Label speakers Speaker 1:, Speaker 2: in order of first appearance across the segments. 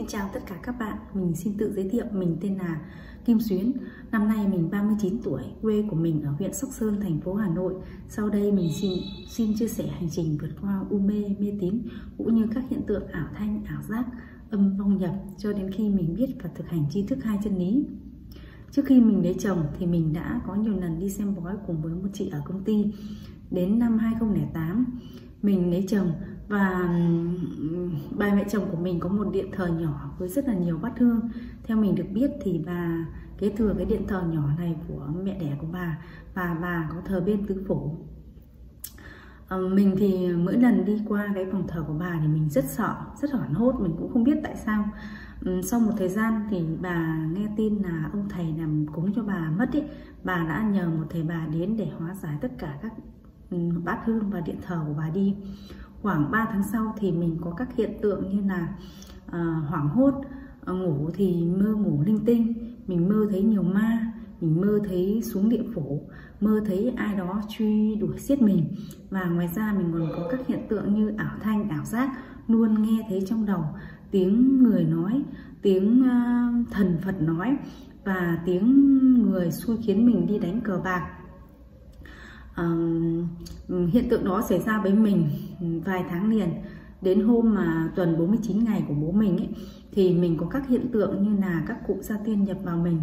Speaker 1: Xin chào tất cả các bạn, mình xin tự giới thiệu, mình tên là Kim Xuyến. Năm nay mình 39 tuổi, quê của mình ở huyện Sóc Sơn, thành phố Hà Nội. Sau đây mình xin chia sẻ hành trình vượt qua u mê, mê tín cũng như các hiện tượng ảo thanh, ảo giác, âm vong nhập cho đến khi mình biết và thực hành tri thức hai chân lý. Trước khi mình lấy chồng thì mình đã có nhiều lần đi xem bói cùng với một chị ở công ty. Đến năm 2008 mình lấy chồng và bà mẹ chồng của mình có một điện thờ nhỏ với rất là nhiều bát hương. Theo mình được biết thì bà kế thừa cái điện thờ nhỏ này của mẹ đẻ của bà, và bà có thờ bên tứ phủ. Mình thì mỗi lần đi qua cái phòng thờ của bà thì mình rất sợ, rất hoảng hốt, mình cũng không biết tại sao. Sau một thời gian thì bà nghe tin là ông thầy làm cúng cho bà mất ấy, bà đã nhờ một thầy bà đến để hóa giải tất cả các bát hương và điện thờ của bà đi. Khoảng 3 tháng sau thì mình có các hiện tượng như là hoảng hốt, ngủ thì mơ ngủ linh tinh, mình mơ thấy nhiều ma, mình mơ thấy xuống địa phủ, mơ thấy ai đó truy đuổi giết mình. Và ngoài ra mình còn có các hiện tượng như ảo thanh, ảo giác, luôn nghe thấy trong đầu tiếng người nói, tiếng thần Phật nói và tiếng người xui khiến mình đi đánh cờ bạc. Hiện tượng đó xảy ra với mình vài tháng liền. Đến hôm mà tuần 49 ngày của bố mình ấy, thì mình có các hiện tượng như là các cụ gia tiên nhập vào mình,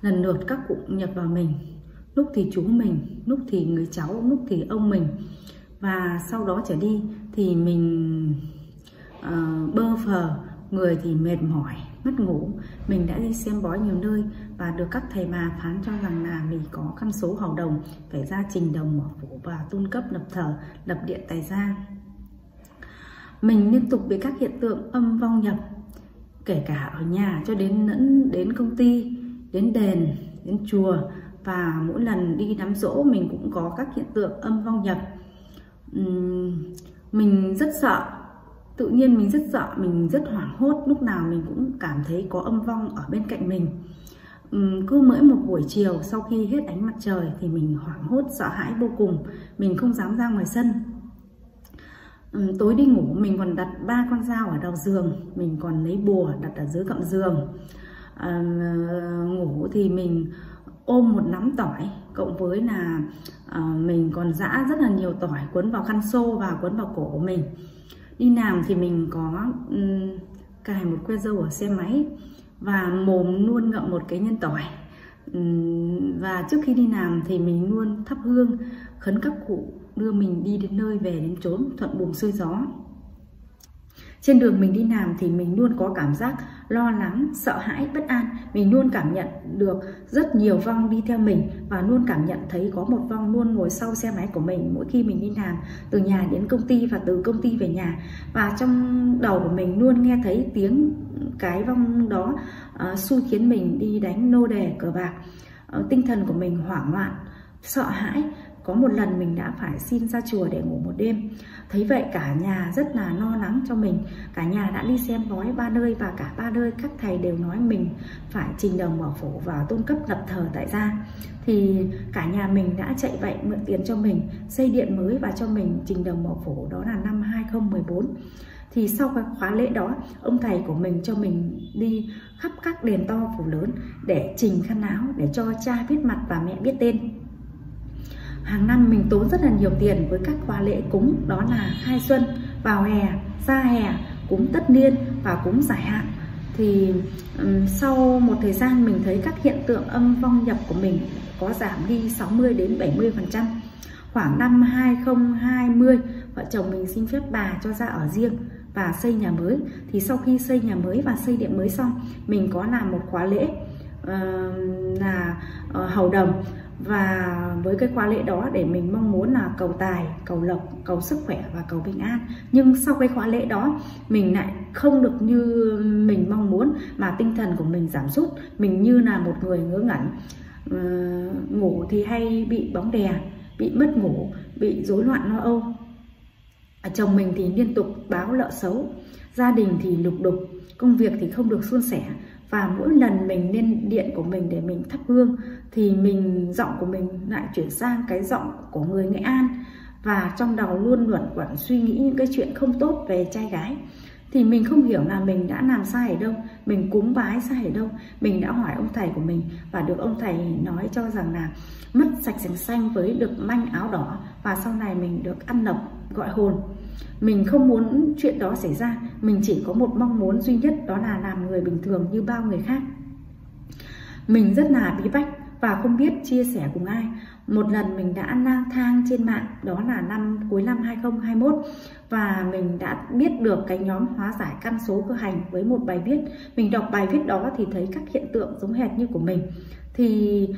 Speaker 1: lần lượt các cụ nhập vào mình, lúc thì chú mình, lúc thì người cháu, lúc thì ông mình. Và sau đó trở đi thì mình bơ phờ, người thì mệt mỏi, mất ngủ. Mình đã đi xem bói nhiều nơi và được các thầy bà phán cho rằng là mình có căn số hầu đồng, phải ra trình đồng mở phủ và tôn cấp lập thờ, lập điện tài gia. Mình liên tục bị các hiện tượng âm vong nhập, kể cả ở nhà cho đến công ty, đến đền, đến chùa, và mỗi lần đi đám giỗ mình cũng có các hiện tượng âm vong nhập. Mình rất sợ, tự nhiên mình rất sợ, mình rất hoảng hốt, lúc nào mình cũng cảm thấy có âm vong ở bên cạnh mình. Cứ mỗi một buổi chiều sau khi hết ánh mặt trời thì mình hoảng hốt, sợ hãi vô cùng, mình không dám ra ngoài sân. Tối đi ngủ mình còn đặt 3 con dao ở đầu giường, mình còn lấy bùa đặt ở dưới gầm giường. Ngủ thì mình ôm một nắm tỏi, cộng với là mình còn giã rất là nhiều tỏi quấn vào khăn xô và quấn vào cổ của mình. Đi làm thì mình có cài một que dâu ở xe máy và mồm luôn ngậm một cái nhân tỏi. Và trước khi đi làm thì mình luôn thắp hương khấn các cụ đưa mình đi đến nơi về đến chốn thuận buồm xuôi gió. Trên đường mình đi làm thì mình luôn có cảm giác lo lắng, sợ hãi, bất an. Mình luôn cảm nhận được rất nhiều vong đi theo mình và luôn cảm nhận thấy có một vong luôn ngồi sau xe máy của mình mỗi khi mình đi làm, từ nhà đến công ty và từ công ty về nhà. Và trong đầu của mình luôn nghe thấy tiếng cái vong đó xui khiến mình đi đánh lô đề cờ bạc. Tinh thần của mình hoảng loạn, sợ hãi. Có một lần mình đã phải xin ra chùa để ngủ một đêm. Thấy vậy cả nhà rất là lo lắng cho mình. Cả nhà đã đi xem bói 3 nơi và cả 3 nơi các thầy đều nói mình phải trình đồng mở phủ và tôn cấp lập thờ tại gia. Thì cả nhà mình đã chạy vậy mượn tiền cho mình, xây điện mới và cho mình trình đồng mở phủ, đó là năm 2014. Thì sau cái khóa lễ đó, ông thầy của mình cho mình đi khắp các đền to phủ lớn để trình khăn áo, để cho cha biết mặt và mẹ biết tên. Hàng năm mình tốn rất là nhiều tiền với các khóa lễ cúng, đó là khai xuân, vào hè, ra hè, cúng tất niên và cúng giải hạn. Thì sau một thời gian mình thấy các hiện tượng âm vong nhập của mình có giảm đi 60 đến 70%. Khoảng năm 2020, vợ chồng mình xin phép bà cho ra ở riêng và xây nhà mới. Thì sau khi xây nhà mới và xây điện mới xong, mình có làm một khóa lễ là hầu đồng. Và với cái khóa lễ đó để mình mong muốn là cầu tài, cầu lộc, cầu sức khỏe và cầu bình an. Nhưng sau cái khóa lễ đó mình lại không được như mình mong muốn, mà tinh thần của mình giảm sút. Mình như là một người ngớ ngẩn, ngủ thì hay bị bóng đè, bị mất ngủ, bị rối loạn lo âu. Chồng mình thì liên tục báo lợ xấu, gia đình thì lục đục, công việc thì không được suôn sẻ. Và mỗi lần mình lên điện của mình để mình thắp hương thì giọng của mình lại chuyển sang cái giọng của người Nghệ An. Và trong đầu luôn luẩn quẩn suy nghĩ những cái chuyện không tốt về trai gái. Thì mình không hiểu là mình đã làm sai ở đâu, mình cúng bái sai ở đâu. Mình đã hỏi ông thầy của mình và được ông thầy nói cho rằng là mất sạch sành xanh với được manh áo đỏ, và sau này mình được ăn lộc gọi hồn. Mình không muốn chuyện đó xảy ra, mình chỉ có một mong muốn duy nhất, đó là làm người bình thường như bao người khác. Mình rất là bí bách và không biết chia sẻ cùng ai. Một lần mình đã lang thang trên mạng, đó là cuối năm 2021, và mình đã biết được cái nhóm hóa giải căn số cơ hành với một bài viết. Mình đọc bài viết đó thì thấy các hiện tượng giống hệt như của mình. Thì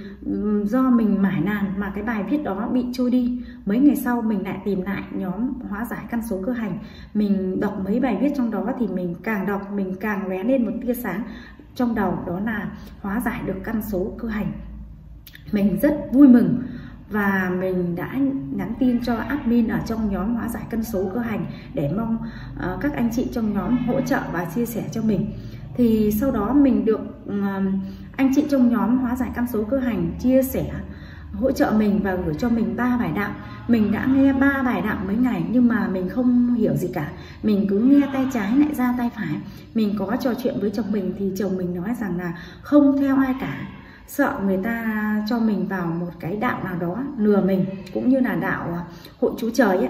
Speaker 1: do mình mải nàn mà cái bài viết đó bị trôi đi. Mấy ngày sau mình lại tìm lại nhóm hóa giải căn số cơ hành. Mình đọc mấy bài viết trong đó thì mình càng đọc mình càng lóe lên một tia sáng trong đầu, đó là hóa giải được căn số cơ hành. Mình rất vui mừng và mình đã nhắn tin cho admin ở trong nhóm hóa giải căn số cơ hành để mong các anh chị trong nhóm hỗ trợ và chia sẻ cho mình. Thì sau đó mình được anh chị trong nhóm hóa giải căn số cơ hành chia sẻ, hỗ trợ mình và gửi cho mình 3 bài đạo. Mình đã nghe 3 bài đạo mấy ngày nhưng mà mình không hiểu gì cả. Mình cứ nghe tay trái lại ra tay phải. Mình có trò chuyện với chồng mình thì chồng mình nói rằng là không theo ai cả, sợ người ta cho mình vào một cái đạo nào đó lừa mình, cũng như là đạo hội chú trời ấy.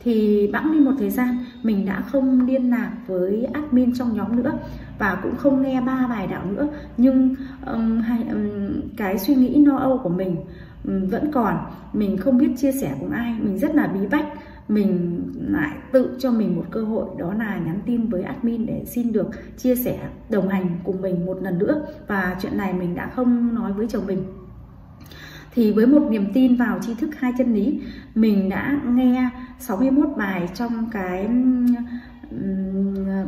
Speaker 1: Thì bẵng đi một thời gian mình đã không liên lạc với admin trong nhóm nữa và cũng không nghe 3 bài đạo nữa. Nhưng cái suy nghĩ lo âu của mình vẫn còn, mình không biết chia sẻ cùng ai, mình rất là bí bách. Mình lại tự cho mình một cơ hội, đó là nhắn tin với admin để xin được chia sẻ, đồng hành cùng mình một lần nữa. Và chuyện này mình đã không nói với chồng mình. Thì với một niềm tin vào tri thức hai chân lý, mình đã nghe 61 bài trong cái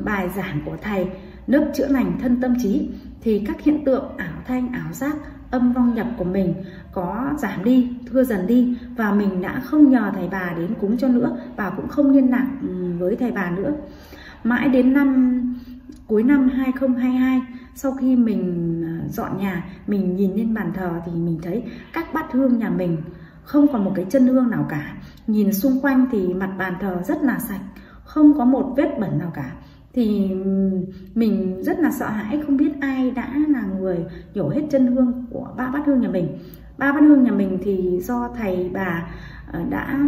Speaker 1: bài giảng của thầy Nước Chữa Lành Thân Tâm Trí. Thì các hiện tượng ảo thanh, ảo giác, âm vong nhập của mình có giảm đi, thưa dần đi, và mình đã không nhờ thầy bà đến cúng cho nữa và cũng không liên lạc với thầy bà nữa. Mãi đến cuối năm 2022, sau khi mình dọn nhà, mình nhìn lên bàn thờ thì mình thấy các bát hương nhà mình không còn một cái chân hương nào cả. Nhìn xung quanh thì mặt bàn thờ rất là sạch, không có một vết bẩn nào cả. Thì mình rất là sợ hãi, không biết ai đã là người nhổ hết chân hương của 3 bát hương nhà mình. 3 bát hương nhà mình thì do thầy bà đã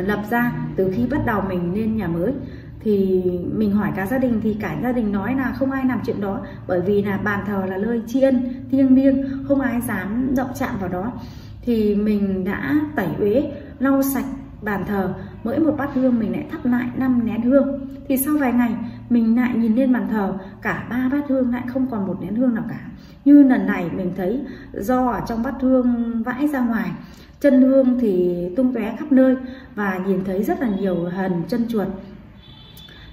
Speaker 1: lập ra từ khi bắt đầu mình lên nhà mới. Thì mình hỏi cả gia đình thì cả gia đình nói là không ai làm chuyện đó, bởi vì là bàn thờ là nơi tri ân thiêng liêng, không ai dám động chạm vào đó. Thì mình đã tẩy uế, lau sạch bàn thờ, mỗi một bát hương mình lại thắp lại 5 nén hương. Thì sau vài ngày mình lại nhìn lên bàn thờ, cả 3 bát hương lại không còn một nén hương nào cả. Như lần này mình thấy do ở trong bát hương vãi ra ngoài, chân hương thì tung tóe khắp nơi và nhìn thấy rất là nhiều hằn chân chuột.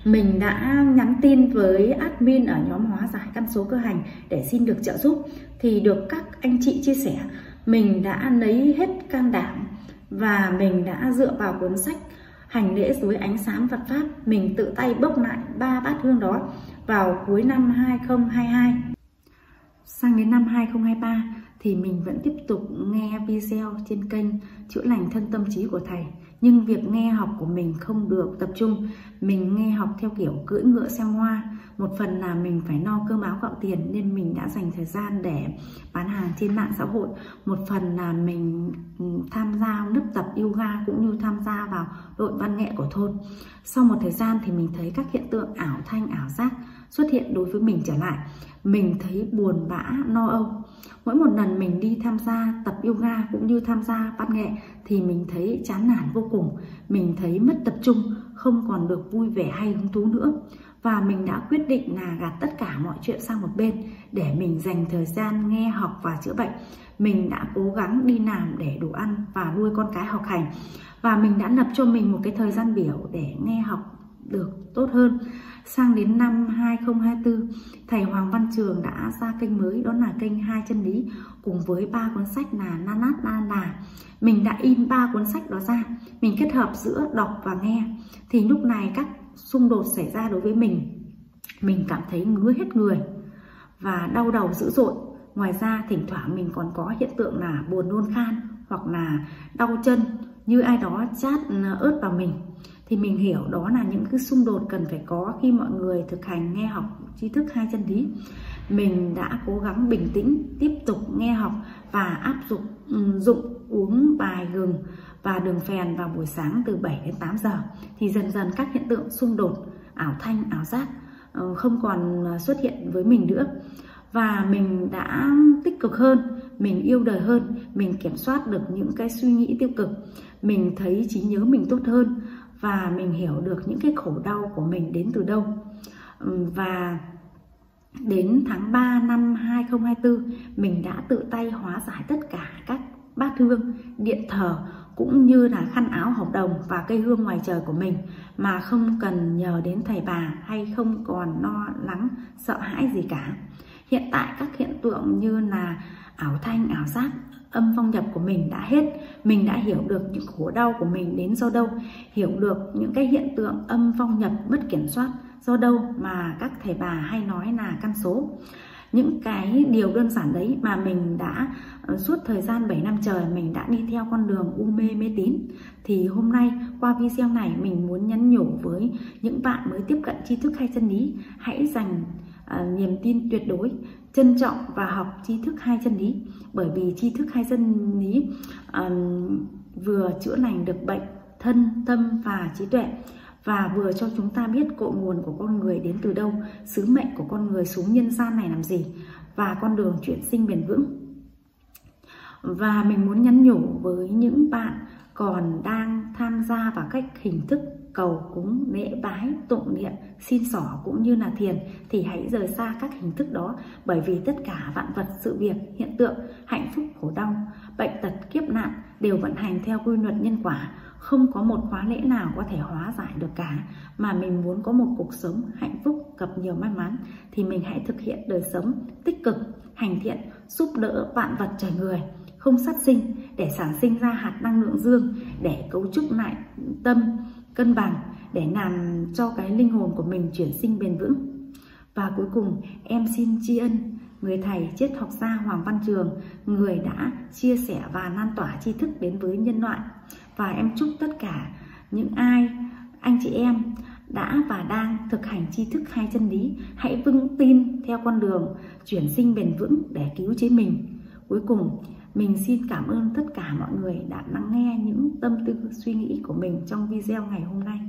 Speaker 1: Mình đã nhắn tin với admin ở nhóm hóa giải căn số cơ hành để xin được trợ giúp. Thì được các anh chị chia sẻ, mình đã lấy hết can đảm và mình đã dựa vào cuốn sách Hành lễ dưới ánh sáng Phật Pháp, mình tự tay bốc lại 3 bát hương đó vào cuối năm 2022. Sang đến năm 2023 thì mình vẫn tiếp tục nghe video trên kênh Chữa Lành Thân Tâm Trí của thầy. Nhưng việc nghe học của mình không được tập trung. Mình nghe học theo kiểu cưỡi ngựa xem hoa. Một phần là mình phải lo cơm áo gạo tiền nên mình đã dành thời gian để bán hàng trên mạng xã hội. Một phần là mình tham gia lớp tập yoga cũng như tham gia vào đội văn nghệ của thôn. Sau một thời gian thì mình thấy các hiện tượng ảo thanh, ảo giác xuất hiện đối với mình trở lại. Mình thấy buồn bã, lo âu. Mỗi một lần mình đi tham gia tập yoga cũng như tham gia văn nghệ thì mình thấy chán nản vô cùng. Mình thấy mất tập trung, không còn được vui vẻ hay hứng thú nữa. Và mình đã quyết định là gạt tất cả mọi chuyện sang một bên để mình dành thời gian nghe học và chữa bệnh. Mình đã cố gắng đi làm để đủ ăn và nuôi con cái học hành. Và mình đã lập cho mình một cái thời gian biểu để nghe học được tốt hơn. Sang đến năm 2024, thầy Hoàng Văn Trường đã ra kênh mới, đó là kênh Hai Chân Lý, cùng với 3 cuốn sách là Na Nát Na Là. Mình đã in 3 cuốn sách đó ra, mình kết hợp giữa đọc và nghe. Thì lúc này các xung đột xảy ra đối với mình cảm thấy ngứa hết người và đau đầu dữ dội. Ngoài ra thỉnh thoảng mình còn có hiện tượng là buồn nôn khan hoặc là đau chân, như ai đó chát ớt vào mình. Thì mình hiểu đó là những cái xung đột cần phải có khi mọi người thực hành nghe học tri thức hai chân lý. Mình đã cố gắng bình tĩnh, tiếp tục nghe học và áp dụng uống bài gừng và đường phèn vào buổi sáng từ 7 đến 8 giờ. Thì dần dần các hiện tượng xung đột, ảo thanh, ảo giác không còn xuất hiện với mình nữa. Và mình đã tích cực hơn, mình yêu đời hơn, mình kiểm soát được những cái suy nghĩ tiêu cực. Mình thấy trí nhớ mình tốt hơn và mình hiểu được những cái khổ đau của mình đến từ đâu. Và đến tháng 3 năm 2024, mình đã tự tay hóa giải tất cả các bát hương, điện thờ cũng như là khăn áo hồng đồng và cây hương ngoài trời của mình, mà không cần nhờ đến thầy bà hay không còn lo lắng sợ hãi gì cả. Hiện tại các hiện tượng như là ảo thanh, ảo giác, âm phong nhập của mình đã hết. Mình đã hiểu được những khổ đau của mình đến do đâu, hiểu được những cái hiện tượng âm phong nhập mất kiểm soát do đâu mà các thầy bà hay nói là căn số. Những cái điều đơn giản đấy mà mình đã suốt thời gian 7 năm trời mình đã đi theo con đường u mê mê tín. Thì hôm nay qua video này mình muốn nhắn nhủ với những bạn mới tiếp cận tri thức hai chân lý, hãy dành niềm tin tuyệt đối, trân trọng và học tri thức hai chân lý. Bởi vì tri thức hai chân lý vừa chữa lành được bệnh thân, tâm và trí tuệ, và vừa cho chúng ta biết cội nguồn của con người đến từ đâu, sứ mệnh của con người xuống nhân gian này làm gì, và con đường chuyển sinh bền vững. Và mình muốn nhắn nhủ với những bạn còn đang tham gia vào các hình thức cầu cúng, lễ bái, tụng niệm, xin xỏ cũng như là thiền, thì hãy rời xa các hình thức đó. Bởi vì tất cả vạn vật, sự việc, hiện tượng, hạnh phúc, khổ đau, bệnh tật, kiếp nạn đều vận hành theo quy luật nhân quả. Không có một khóa lễ nào có thể hóa giải được cả. Mà mình muốn có một cuộc sống hạnh phúc, gặp nhiều may mắn, thì mình hãy thực hiện đời sống tích cực, hành thiện, giúp đỡ vạn vật trời người, không sát sinh, để sản sinh ra hạt năng lượng dương, để cấu trúc lại tâm cân bằng, để làm cho cái linh hồn của mình chuyển sinh bền vững. Và cuối cùng em xin tri ân người thầy triết học gia Hoàng Văn Trường, người đã chia sẻ và lan tỏa tri thức đến với nhân loại. Và em chúc tất cả những ai, anh chị em đã và đang thực hành tri thức hai chân lý, hãy vững tin theo con đường chuyển sinh bền vững để cứu chính mình. Cuối cùng, mình xin cảm ơn tất cả mọi người đã lắng nghe những tâm tư suy nghĩ của mình trong video ngày hôm nay.